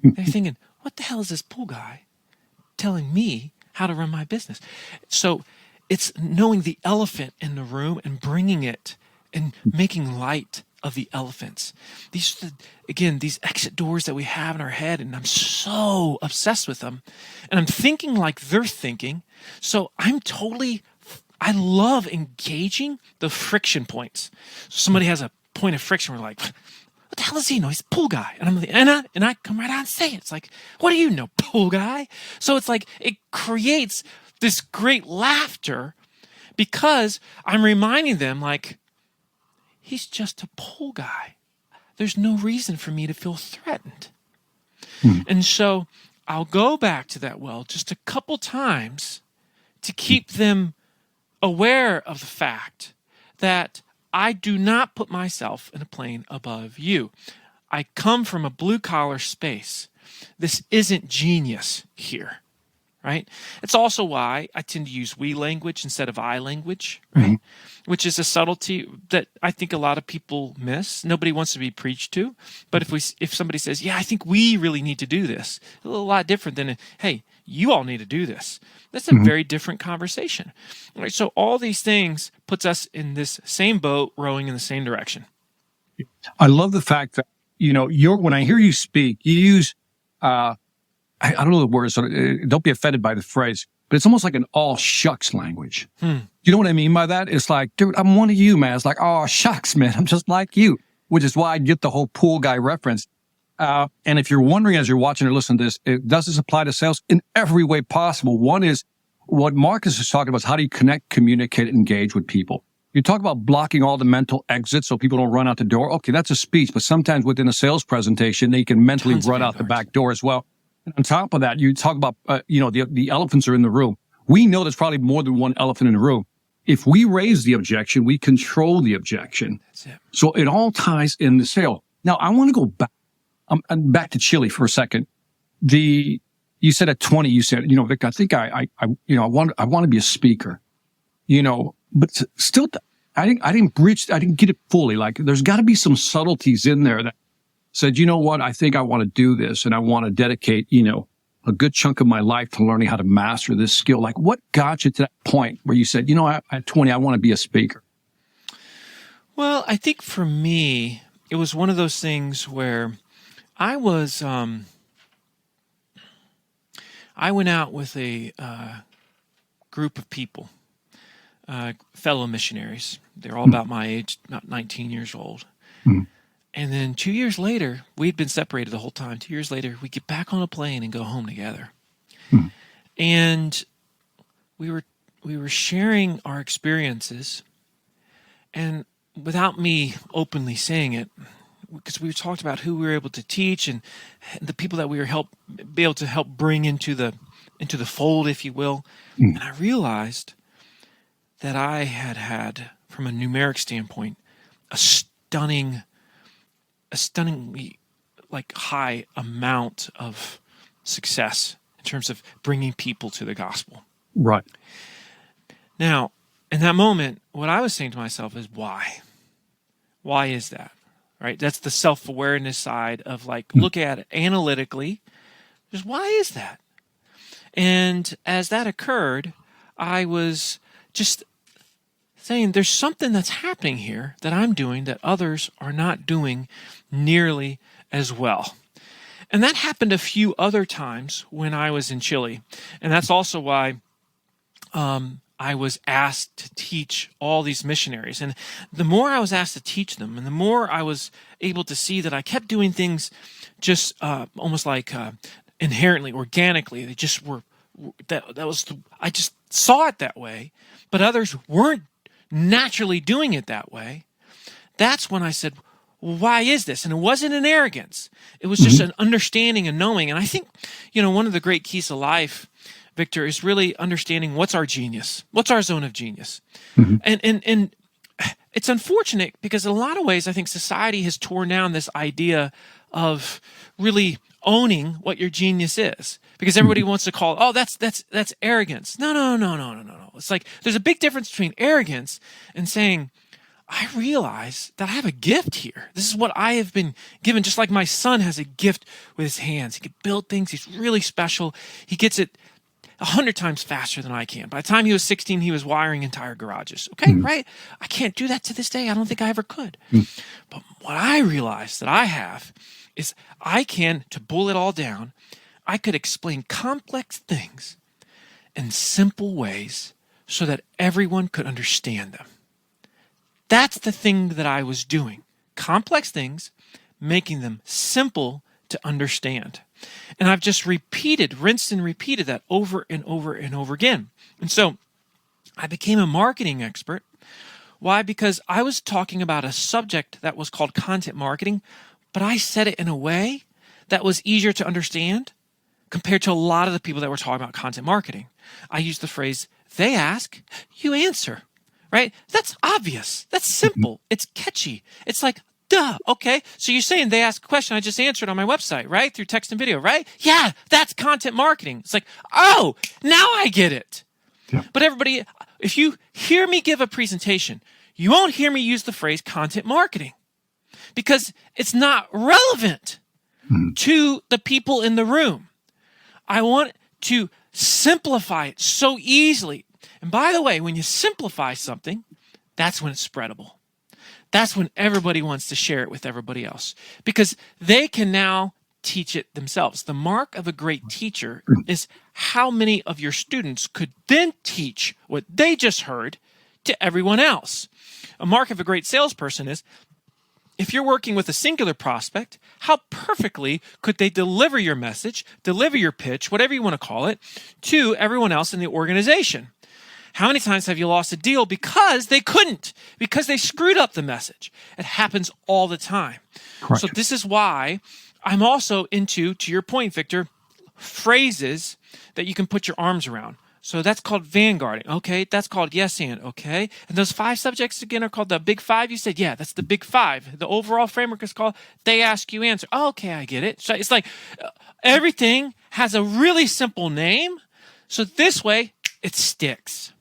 They're thinking, what the hell is this pool guy telling me how to run my business? So it's knowing the elephant in the room and bringing it and making light of the elephants. These exit doors that we have in our head, and I'm so obsessed with them. And I'm thinking like they're thinking. So I love engaging the friction points. Somebody has a point of friction. We're like, what the hell is he? No, he's a pool guy. And I come right out and say it. It's like, what do you know, pool guy? So it's like, it creates this great laughter because I'm reminding them like, he's just a pool guy. There's no reason for me to feel threatened. And so I'll go back to that well just a couple times to keep them aware of the fact that I do not put myself in a plane above you. I come from a blue-collar space. This isn't genius here, right? It's also why I tend to use we language instead of I language, right? Which is a subtlety that I think a lot of people miss. Nobody wants to be preached to, but if somebody says, "Yeah, I think we really need to do this," a lot different than, "Hey, you all need to do this." That's a very different conversation, right? So all these things puts us in this same boat, rowing in the same direction. I love the fact that, when I hear you speak, you use, I don't know the word, so don't be offended by the phrase, but it's almost like an all shucks language. You know what I mean by that? It's like, dude, I'm one of you, man. It's like, oh, shucks, man. I'm just like you, which is why I get the whole pool guy reference. And if you're wondering as you're watching or listening to this, does this apply to sales? In every way possible. One is what Marcus is talking about is how do you connect, communicate, engage with people? You talk about blocking all the mental exits so people don't run out the door. Okay, that's a speech, but sometimes within a sales presentation, they can mentally run out the back door as well. And on top of that, you talk about, the elephants are in the room. We know there's probably more than one elephant in the room. If we raise the objection, we control the objection. That's it. So it all ties in the sale. Now, I want to go back. I'm back to Chile for a second. You said at 20, you said, Vic, I think I want to be a speaker, but still, I didn't get it fully. Like, there's got to be some subtleties in there that said, you know what, I think I want to do this and I want to dedicate, a good chunk of my life to learning how to master this skill. Like, what got you to that point where you said, at 20, I want to be a speaker? Well, I think for me, it was one of those things where I went out with a group of people, fellow missionaries. They're all about my age, not 19 years old. And then 2 years later, we'd been separated the whole time. 2 years later, we get back on a plane and go home together. And we were sharing our experiences, and without me openly saying it, because we talked about who we were able to teach and the people that we were able to help bring into the fold, if you will. And I realized that I had, from a numeric standpoint, a stunningly high amount of success in terms of bringing people to the gospel. Right. Now, in that moment, what I was saying to myself is, why? Why is that? Right? That's the self-awareness side of look at it analytically. Just why is that? And as that occurred, I was just saying there's something that's happening here that I'm doing that others are not doing nearly as well. And that happened a few other times when I was in Chile. And that's also why I was asked to teach all these missionaries. And the more I was asked to teach them, and the more I was able to see that I kept doing things just almost like inherently, organically. They just were, I just saw it that way, but others weren't naturally doing it that way. That's when I said, well, why is this? And it wasn't an arrogance. It was just an understanding and knowing. And I think, one of the great keys of life, Victor, is really understanding what's our genius, what's our zone of genius. And it's unfortunate because in a lot of ways, I think society has torn down this idea of really owning what your genius is, because everybody wants to call, oh, that's arrogance. No. It's like there's a big difference between arrogance and saying, I realize that I have a gift here. This is what I have been given, just like my son has a gift with his hands. He can build things. He's really special. He gets it 100 times faster than I can. By the time he was 16, he was wiring entire garages. Okay, right? I can't do that to this day. I don't think I ever could. But what I realized that I have is I can, to boil it all down, I could explain complex things in simple ways so that everyone could understand them. That's the thing that I was doing. Complex things, making them simple to understand. And I've just rinsed and repeated that over and over and over again. And so I became a marketing expert. Why? Because I was talking about a subject that was called content marketing, but I said it in a way that was easier to understand compared to a lot of the people that were talking about content marketing. I used the phrase, they ask, you answer, right? That's obvious. That's simple. It's catchy. It's like, duh. Okay. So you're saying they ask a question I just answered on my website, right? Through text and video, right? Yeah, that's content marketing. It's like, oh, now I get it. Yeah. But everybody, if you hear me give a presentation, you won't hear me use the phrase content marketing because it's not relevant to the people in the room. I want to simplify it so easily. And by the way, when you simplify something, that's when it's spreadable. That's when everybody wants to share it with everybody else because they can now teach it themselves. The mark of a great teacher is how many of your students could then teach what they just heard to everyone else. A mark of a great salesperson is if you're working with a singular prospect, how perfectly could they deliver your message, deliver your pitch, whatever you want to call it, to everyone else in the organization? How many times have you lost a deal because they couldn't, because they screwed up the message? It happens all the time. Correct. So this is why I'm also into, to your point, Victor, phrases that you can put your arms around. So that's called vanguarding. Okay. That's called yes and. Okay. And those 5 subjects again are called the big 5. You said, yeah, that's the big 5. The overall framework is called they ask you answer. Oh, okay. I get it. So it's like everything has a really simple name. So this way it sticks.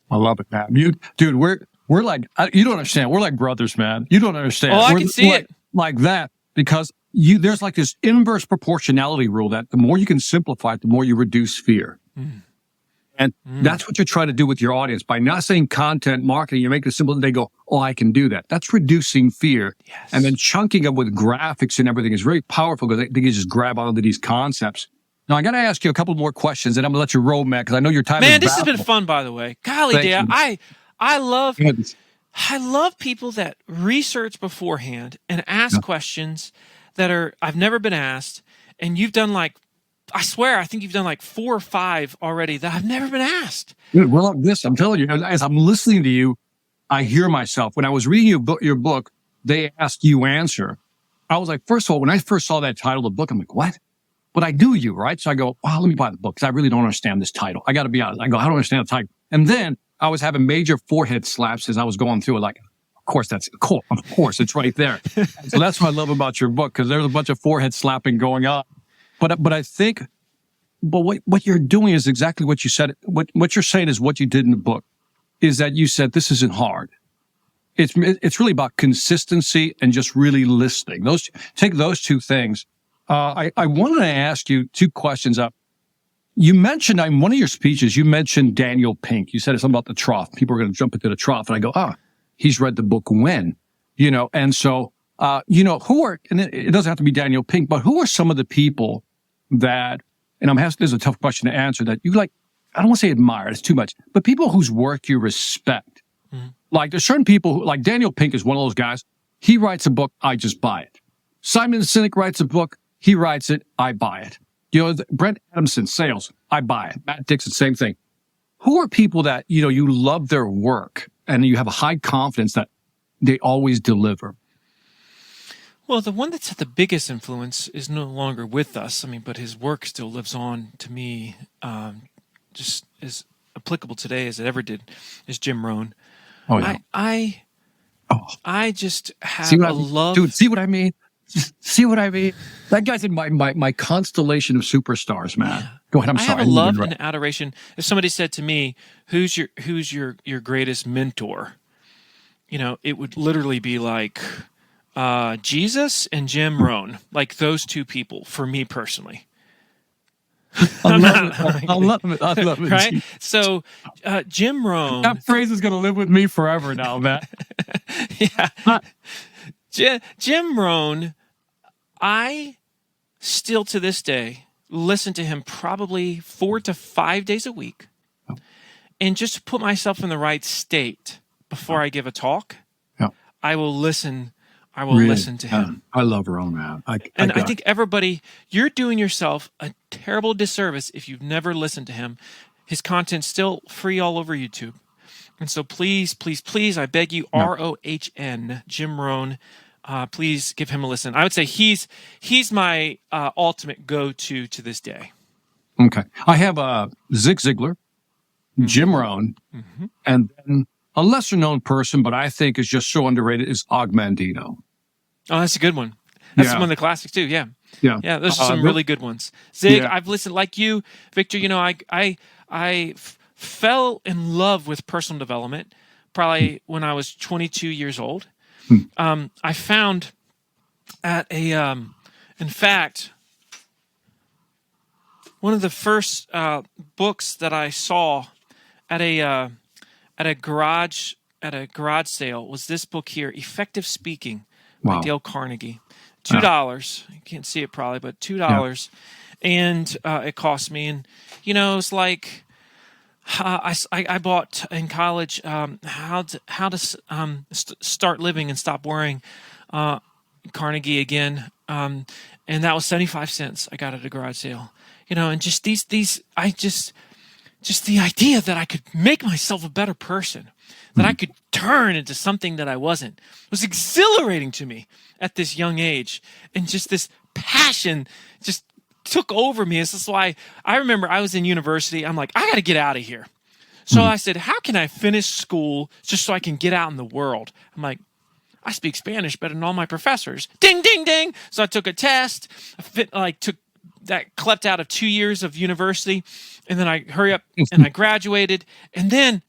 I love it, man. Dude, we're like, you don't understand. We're like brothers, man. You don't understand. Oh, I we're can see it. Like that because there's like this inverse proportionality rule that the more you can simplify it, the more you reduce fear. And that's what you're trying to do with your audience. By not saying content marketing, you make it simple and they go, oh, I can do that. That's reducing fear. Yes. And then chunking them with graphics and everything is very powerful because they can just grab onto these concepts. Now, I got to ask you a couple more questions and I'm going to let you roll, Matt, because I know your time is Man, this has valuable. been fun, by the way. Golly, Dad, I love people that research beforehand and ask questions that I've never been asked. And you've done I swear, I think you've done 4 or 5 already that I've never been asked. Dude, well, I'm telling you, as I'm listening to you, I hear myself. When I was reading your book, they ask you answer. I was like, first of all, when I first saw that title of the book, I'm like, what? But I do you, right? So I go, wow, let me buy the book because I really don't understand this title. I got to be honest. I go, I don't understand the title. And then I was having major forehead slaps as I was going through it. Like, of course, it's right there. So that's what I love about your book because there's a bunch of forehead slapping going on. But I think, what you're doing is exactly what you said. What you're saying is what you did in the book is that you said this isn't hard. It's really about consistency and just really listening. Take those 2 things. I wanted to ask you 2 questions up. You mentioned in one of your speeches, you mentioned Daniel Pink. You said something about the trough. People are going to jump into the trough. And I go, he's read the book when, and so, who are, and it doesn't have to be Daniel Pink, but who are some of the people that, and this is a tough question to answer, that you like, I don't want to say admire, it's too much, but people whose work you respect. Mm-hmm. Like there's certain people who, like Daniel Pink is one of those guys. He writes a book, I just buy it. Simon Sinek writes a book, he writes it, I buy it. Brent Adamson, sales, I buy it. Matt Dixon, same thing. Who are people that, you love their work and you have a high confidence that they always deliver? Well, the one that's had the biggest influence is no longer with us. But his work still lives on to me, just as applicable today as it ever did, is Jim Rohn. Oh, yeah. I just have a love. Dude, see what I mean? See what I mean? That guy's in my constellation of superstars, man. Yeah. Go ahead. I'm sorry. I have a love and adoration. If somebody said to me, "Who's your greatest mentor?" It would literally be like Jesus and Jim Rohn, like those 2 people for me personally. I love it. Right? So, Jim Rohn. That phrase is going to live with me forever now, Matt. Yeah. Jim Rohn, I still to this day listen to him probably 4 to 5 days a week. And just to put myself in the right state before I give a talk, I will listen. Listen to him. I love Rohn, man. I think everybody, you're doing yourself a terrible disservice if you've never listened to him. His content's still free all over YouTube. And so please, I beg you, ROHN, Jim Rohn, please give him a listen. I would say he's my ultimate go-to to this day. Okay. I have Zig Ziglar, Jim Rohn, and then a lesser-known person, but I think is just so underrated, is Og Mandino. Oh, that's a good one. That's Yeah. one of the classics too. Yeah. Yeah. Yeah. Those are some really good ones. Zig, Yeah. I've listened like you, Victor, I fell in love with personal development probably when I was 22 years old. I found at in fact, one of the first books that I saw at a garage sale was this book here, Effective Speaking by Wow. Dale Carnegie. $2. You can't see it probably, but $2. And it cost me. And, it's like I bought in college how to start living and stop worrying, Carnegie again. And that was 75 cents. I got at a garage sale. And just just the idea that I could make myself a better person, that I could turn into something that I wasn't, was exhilarating to me at this young age. And just this passion just took over me. This is why I remember I was in university. I'm like, I got to get out of here. So I said, how can I finish school just so I can get out in the world? I'm like, I speak Spanish better than all my professors. Ding, ding, ding. So I took a test. Took that clept out of 2 years of university. And then I hurry up and I graduated. And then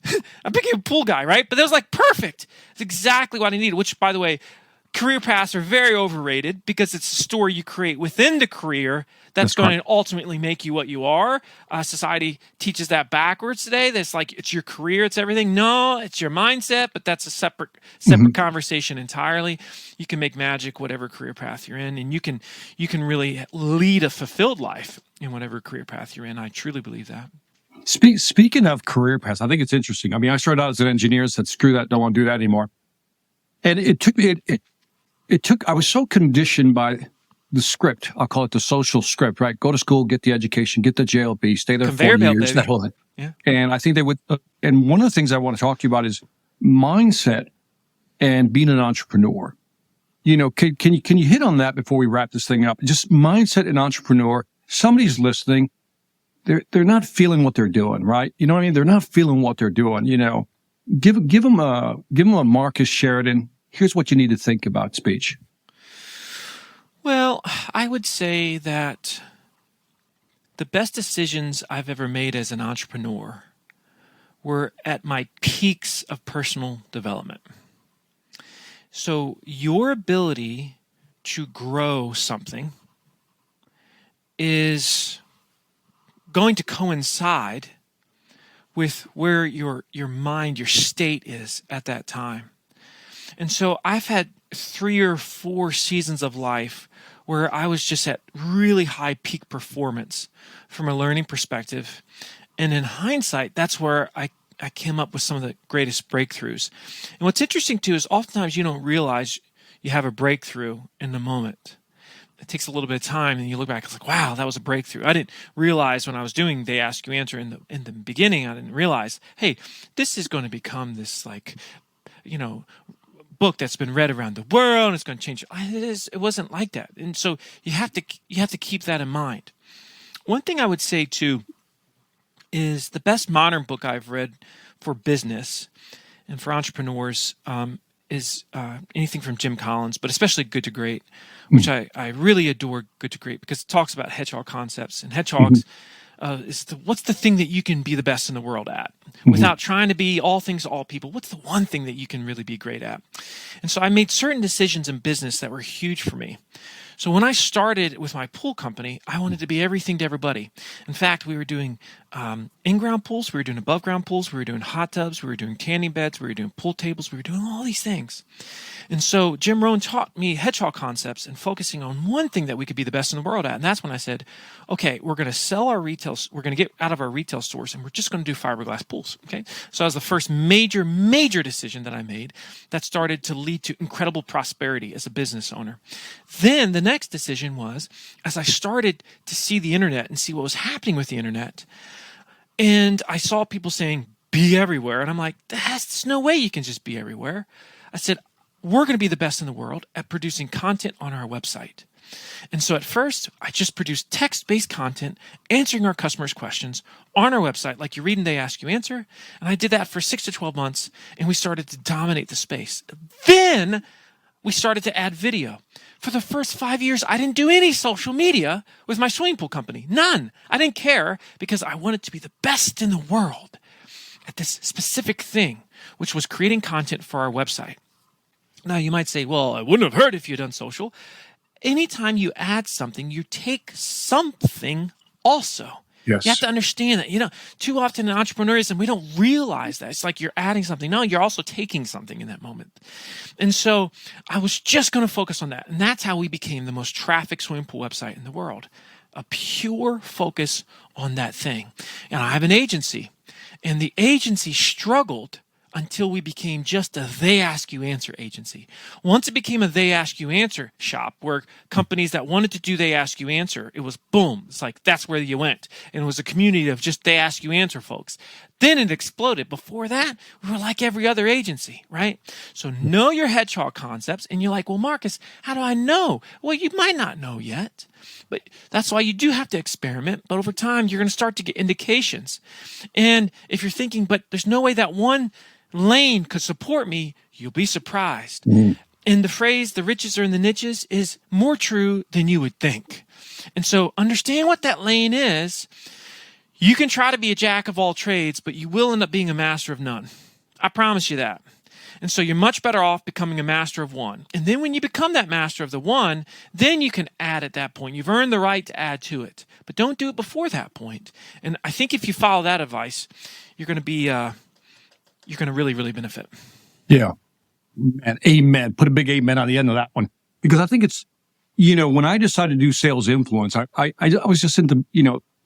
I became a pool guy, right? But that was like perfect. It's exactly what I needed, which, by the way, career paths are very overrated because it's a story you create within the career that's going to ultimately make you what you are. Society teaches that backwards today. That's like, it's your career, it's everything. No, it's your mindset, but that's a separate conversation entirely. You can make magic whatever career path you're in, and you can really lead a fulfilled life in whatever career path you're in. I truly believe that. Speaking of career paths, I think it's interesting. I mean, I started out as an engineer, said, screw that, don't want to do that anymore. And it took me, I was so conditioned by the script. I'll call it the social script, right? Go to school, get the education, get the JLB, stay there Conveyor 40 belt, years. baby. That whole thing. Yeah. And I think they would, and one of the things I want to talk to you about is mindset and being an entrepreneur. Can you hit on that before we wrap this thing up? Just mindset and entrepreneur. Somebody's listening. They're not feeling what they're doing, right? You know what I mean? They're not feeling what they're doing. Give them a Marcus Sheridan. Here's what you need to think about speech. Well, I would say that the best decisions I've ever made as an entrepreneur were at my peaks of personal development. So your ability to grow something is going to coincide with where your mind, your state is at that time. And so I've had 3 or 4 seasons of life where I was just at really high peak performance from a learning perspective. And in hindsight, that's where I came up with some of the greatest breakthroughs. And what's interesting too is oftentimes you don't realize you have a breakthrough in the moment. It takes a little bit of time and you look back, it's like, wow, that was a breakthrough. I didn't realize when I was doing They Ask You Answer in the beginning, I didn't realize, hey, this is going to become this book that's been read around the world and it's going to change. It wasn't like that. And so you have to keep that in mind. One thing I would say too is the best modern book I've read for business and for entrepreneurs is anything from Jim Collins, but especially Good to Great, which I really adore Good to Great because it talks about hedgehog concepts. And hedgehogs is what's the thing that you can be the best in the world at without trying to be all things to all people? What's the one thing that you can really be great at? And so I made certain decisions in business that were huge for me. So when I started with my pool company, I wanted to be everything to everybody. In fact, we were doing in-ground pools, we were doing above-ground pools, we were doing hot tubs, we were doing tanning beds, we were doing pool tables, we were doing all these things. And so Jim Rohn taught me hedgehog concepts and focusing on one thing that we could be the best in the world at. And that's when I said, okay, we're going to sell our we're going to get out of our retail stores and we're just going to do fiberglass pools. Okay. So that was the first major decision that I made that started to lead to incredible prosperity as a business owner. Then the next decision was, as I started to see the internet and see what was happening with the internet, and I saw people saying, be everywhere. And I'm like, there's no way you can just be everywhere. I said, we're going to be the best in the world at producing content on our website. And so at first, I just produced text-based content, answering our customers' questions on our website, like you read and They Ask You Answer. And I did that for 6 to 12 months, and we started to dominate the space. Then we started to add video. For the first 5 years, I didn't do any social media with my swimming pool company. None. I didn't care because I wanted to be the best in the world at this specific thing, which was creating content for our website. Now, you might say, well, I wouldn't have heard if you'd done social. Anytime you add something, you take something also. Yes. You have to understand that, too often in entrepreneurism, we don't realize that. It's like you're adding something. No, you're also taking something in that moment. And so I was just going to focus on that. And that's how we became the most trafficked swimming pool website in the world. A pure focus on that thing. And I have an agency. And the agency struggled until we became just a they ask you answer agency. Once it became a they ask you answer shop where companies that wanted to do they ask you answer, it was boom. It's like that's where you went. And it was a community of just they ask you answer folks. Then it exploded. Before that, we were like every other agency, right? So know your hedgehog concepts. And you're like, well, Marcus, how do I know? Well, you might not know yet. But that's why you do have to experiment. But over time, you're going to start to get indications. And if you're thinking, but there's no way that one lane could support me, you'll be surprised. And the phrase, the riches are in the niches, is more true than you would think. And so understand what that lane is. You can try to be a jack of all trades, but you will end up being a master of none. I promise you that. And so you're much better off becoming a master of one. And then when you become that master of the one, then you can add at that point. You've earned the right to add to it. But don't do it before that point. And I think if you follow that advice, you're going to be you're going to really, really benefit. Yeah. And amen. Put a big amen on the end of that one. Because I think it's, when I decided to do sales influence, I was just into,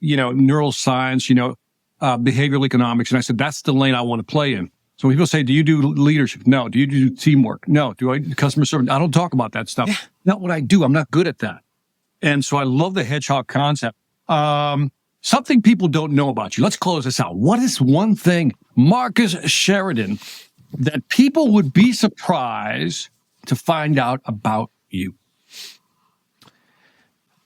neuroscience, behavioral economics. And I said, that's the lane I want to play in. So people say, do you do leadership? No. Do you do teamwork? No. Do I do customer service? I don't talk about that stuff. Yeah. Not what I do. I'm not good at that. And so I love the hedgehog concept. Something people don't know about you. Let's close this out. What is one thing, Marcus Sheridan, that people would be surprised to find out about you?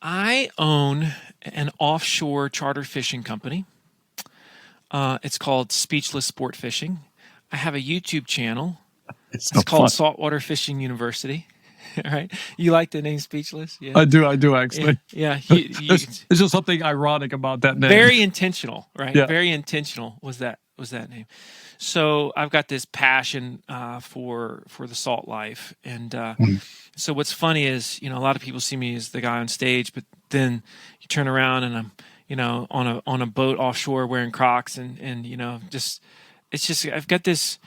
I own an offshore charter fishing company. It's called Speechless Sport Fishing. I have a YouTube channel. It's called Saltwater Fishing University. All right. You like the name Speechless? Yeah. I do actually. Yeah. There's just something ironic about that name. Very intentional, right? Yeah. Very intentional was that name. So I've got this passion for the salt life. And so what's funny is, a lot of people see me as the guy on stage, but then you turn around and I'm, on a boat offshore wearing Crocs and I've got this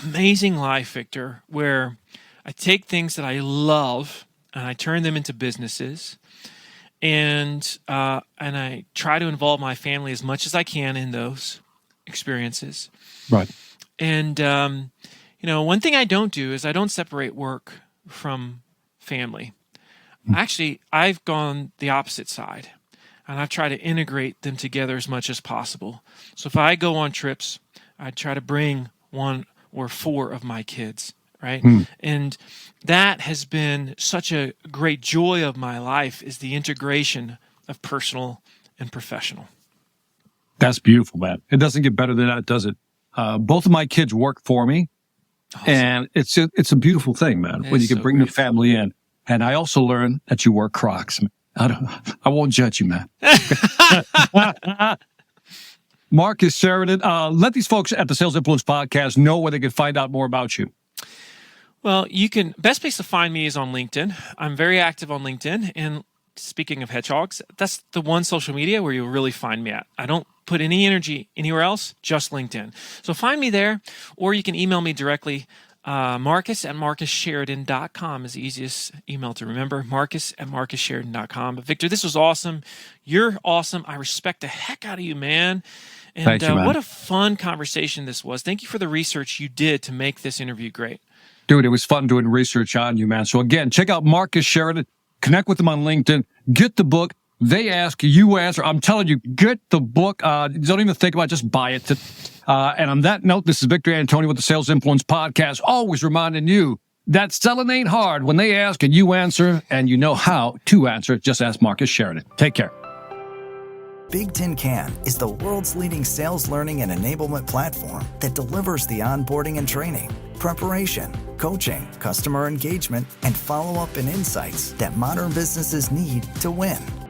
amazing life, Victor, where I take things that I love and I turn them into businesses, and I try to involve my family as much as I can in those experiences. Right. And one thing I don't do is I don't separate work from family. Actually, I've gone the opposite side, and I've tried to integrate them together as much as possible. So if I go on trips, I try to bring 1 or 4 of my kids. Right. And that has been such a great joy of my life, is the integration of personal and professional. That's beautiful, man. It doesn't get better than that, does it? Both of my kids work for me. Awesome. And it's a beautiful thing, man, when you can bring the family in. And I also learned that you wear Crocs. I won't judge you, man. Marcus Sheridan, let these folks at the Sales Influence Podcast know where they can find out more about you. Well, best place to find me is on LinkedIn. I'm very active on LinkedIn. And speaking of hedgehogs, that's the one social media where you'll really find me at. I don't put any energy anywhere else, just LinkedIn. So find me there, or you can email me directly. Marcus@marcussheridan.com is the easiest email to remember. Marcus@marcussheridan.com. But Victor, this was awesome. You're awesome. I respect the heck out of you, man. And Thank you, man. What a fun conversation this was. Thank you for the research you did to make this interview great. Dude, it was fun doing research on you, man. So again, check out Marcus Sheridan. Connect with him on LinkedIn. Get the book. They ask, you answer. I'm telling you, get the book. Don't even think about it. Just buy it. And on that note, this is Victor Antonio with the Sales Influence Podcast, always reminding you that selling ain't hard. When they ask and you answer and you know how to answer, just ask Marcus Sheridan. Take care. Big Tin Can is the world's leading sales learning and enablement platform that delivers the onboarding and training, preparation, coaching, customer engagement, and follow-up and insights that modern businesses need to win.